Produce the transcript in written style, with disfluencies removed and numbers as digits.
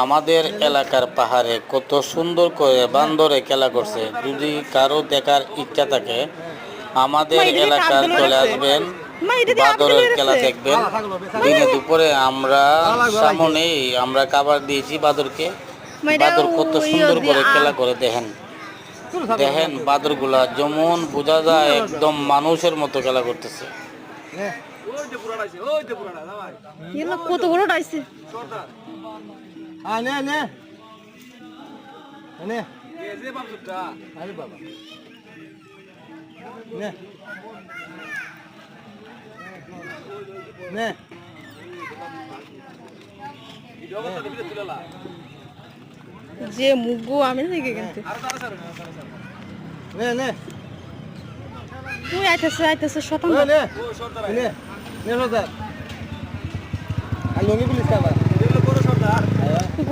আমাদের এলাকার পাহাড়ে কত সুন্দর করে বান্দরে খেলা করছে। যদি কারো দেখার ইচ্ছা থাকে আমাদের এলাকার চলে আসবেন, বাদরের খেলা দেখবেন। দিনে দুপুরে আমরা সামনেই আমরা খাবার দিয়েছি বাদরকে। বাদর কত সুন্দর করে খেলা করে দেখেন, দেখেন বাদরগুলা যেমন বোঝা যায় একদম মানুষের মতো খেলা করতেছে। কত বড় ডাইছে। নে নে নে আরে বাবা নে নে যে মুগো আমি থেকে কিন্তু নে নে তুই আইতেছে শতান নে নে নে নে সর্দার আর লঙ্গি পুলিশ কাবার